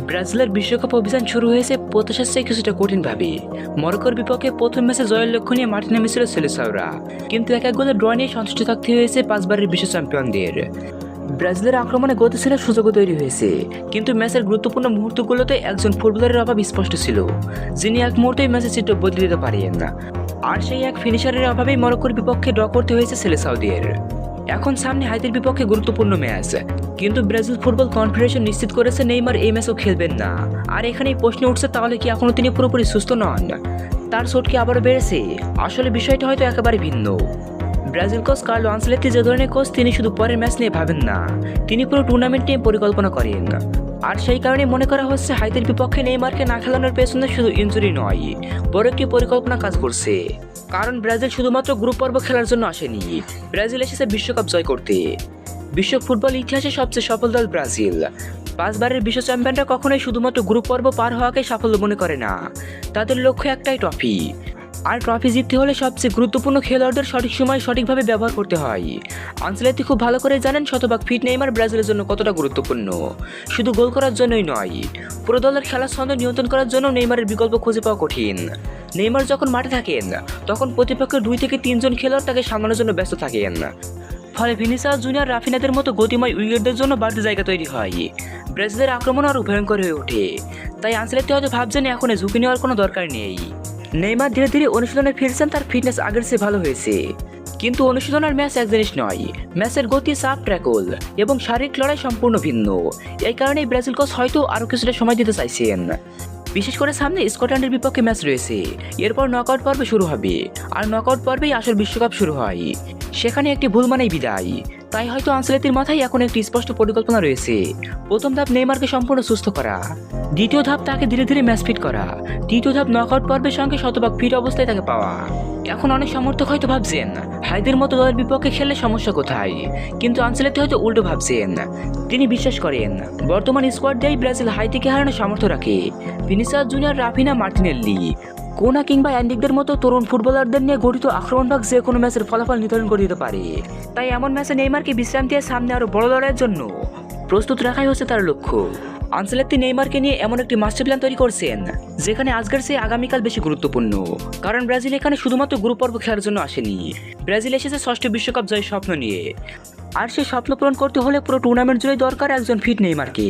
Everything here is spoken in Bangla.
ব্রাজিলের বিশ্বকাপ অভিযান শুরু হয়েছে প্রত্যাশার চেয়ে কিছুটা কঠিনভাবে। মরক্কোর বিপক্ষে প্রথম ম্যাচে জয়ের লক্ষ্য নিয়ে মাঠে নেমেছিল সেলেসাওরা, কিন্তু এক গোলে ড্র নিয়ে সন্তুষ্ট থাকতে হয়েছে 5 বারের বিশ্ব চ্যাম্পিয়নদের। ব্রাজিলের আক্রমণে গতি ছিল, সুযোগও তৈরি হয়েছে, কিন্তু ম্যাচের গুরুত্বপূর্ণ মুহূর্তগুলোতে একজন ফুটবলারের অভাব স্পষ্ট ছিল, যিনি এক মুহূর্তেই ম্যাচের চিত্র বদলে দিতে পারেন না। আর সেই এক ফিনিশারের অভাবেই মরক্কোর বিপক্ষে ড্র করতে হয়েছে সেলেসাওদের। এখন সামনে হাইতির বিপক্ষে গুরুত্বপূর্ণ ম্যাচ, কিন্তু ব্রাজিল ফুটবল কনফেডারেশন নিশ্চিত করেছে নেইমার এই ম্যাচও খেলবেন না। আর এখানেই প্রশ্ন উঠছে, তাহলে কি এখনো তিনি পুরোপুরি সুস্থ নন? তার চোট কি আবারও বেড়েছে? আসলে বিষয়টা হয়তো একেবারে ভিন্ন। ব্রাজিল কোচ কার্লো আনচেলত্তি যে ধরনের কোচ, তিনি শুধু পরের ম্যাচ নিয়ে ভাবেন না, তিনি পুরো টুর্নামেন্ট নিয়ে পরিকল্পনা করেন। আর সেই কারণে মনে করা হচ্ছে হাইতির বিপক্ষে নেইমারকে না খেলানোর পেছনে শুধু ইনজুরি নয়, বড় একটি পরিকল্পনা কাজ করছে। কারণ ব্রাজিল শুধুমাত্র গ্রুপ পর্ব খেলার জন্য আসেনি, ব্রাজিল এসেছে বিশ্বকাপ জয় করতে। বিশ্ব ফুটবল ইতিহাসে সবচেয়ে সফল দল ব্রাজিল। 5 বারের বিশ্ব চ্যাম্পিয়নরা কখনোই শুধুমাত্র গ্রুপ পর্ব পার হওয়াকে সাফল্য মনে করে না, তাদের লক্ষ্য একটাই, ট্রফি। আর ট্রফি জিততে হলে সবচেয়ে গুরুত্বপূর্ণ খেলোয়াড়দের সঠিক সময় সঠিকভাবে ব্যবহার করতে হয়। আনচেলত্তি খুব ভালো করে জানেন শতভাগ ফিট নেইমার ব্রাজিলের জন্য কতটা গুরুত্বপূর্ণ। শুধু গোল করার জন্যই নয়, পুরো দলের খেলার ছন্দ নিয়ন্ত্রণ করার জন্য নেইমারের বিকল্প খুঁজে পাওয়া কঠিন। নেইমার যখন মাঠে থাকেন, তখন প্রতিপক্ষের 2 থেকে 3 জন খেলোয়াড় তাকে সামলানোর জন্য ব্যস্ত থাকেন। ফলে ভিনিসিয়াস জুনিয়র, রাফিনাদের মতো গতিময় উইকেটদের জন্য বাড়তি জায়গা তৈরি হয়। ব্রাজিলের আক্রমণ আরও ভয়ঙ্কর হয়ে ওঠে। তাই আনচেলত্তি হয়তো ভাবছেন এখন ঝুঁকি নেওয়ার কোনো দরকার নেই। নেইমার ধীরে ধীরে অনুশীলনে ফিরছেন, তার ফিটনেস আগের চেয়ে ভালো হয়েছে। কিন্তু অনুশীলন আর ম্যাচ এক জিনিস নয়। ম্যাচের গতি, চাপ, ট্র্যাকল এবং শারীরিক লড়াই সম্পূর্ণ ভিন্ন। এই কারণেই ব্রাজিল কোচ হয়তো আরও কিছুটা সময় দিতে চাইছেন। বিশেষ করে সামনে স্কটল্যান্ডের বিপক্ষে ম্যাচ রয়েছে, এরপর নকআউট পর্ব শুরু হবে, আর নকআউট পর্বেই আসল বিশ্বকাপ শুরু হয়। সেখানে একটি ভুল মানেই বিদায়। তাই হয়তো আনচেলত্তির মাথায় এখন একটি স্পষ্ট পরিকল্পনা রয়েছে। প্রথম ধাপ নেইমারকে সম্পূর্ণ সুস্থ করা, দ্বিতীয় ধাপ তাকে ধীরে ধীরে ম্যাচ ফিট করা, তৃতীয় ধাপ নকআউট পর্বের সঙ্গে শতভাগ ফিট অবস্থায় তাকে পাওয়া। এখন অনেক সমর্থক হয়তো ভাবছেন হাইদের মতো দলের বিপক্ষে খেললে সমস্যা কোথায়, কিন্তু আনচেলত্তি হয়তো উল্টো ভাবছেন। তিনি বিশ্বাস করেন বর্তমান স্কোয়াড দিয়েই ব্রাজিল হাইতিকে হারানোর সামর্থ্য রাখে। ভিনিসিয়াস জুনিয়র, রাফিনা, মার্টিনেল্লি, কোনা কিংবা অ্যান্ডিকদের মতো তরুণ ফুটবলারদের নিয়ে গঠিত আক্রমণভাগ যে কোনো ম্যাচের ফলাফল নির্ধারণ করে দিতে পারে। তাই এমন ম্যাচে নেইমারকে বিশ্রাম দিয়ে সামনে আরও বড় লড়াইয়ের জন্য প্রস্তুত রাখাই হচ্ছে তার লক্ষ্য। আনচেলত্তি নেইমারকে নিয়ে এমন একটি মাস্টার প্ল্যান তৈরি করছেন, যেখানে আজকের চেয়ে আগামীকাল বেশি গুরুত্বপূর্ণ। কারণ ব্রাজিল এখানে শুধুমাত্র গ্রুপ পর্ব খেলার জন্য আসেনি, ব্রাজিল এসেছে 6ষ্ঠ বিশ্বকাপ জয়ের স্বপ্ন নিয়ে। আর সেই স্বপ্ন পূরণ করতে হলে পুরো টুর্নামেন্ট জুড়ে দরকার একজন ফিট নেইমারকে।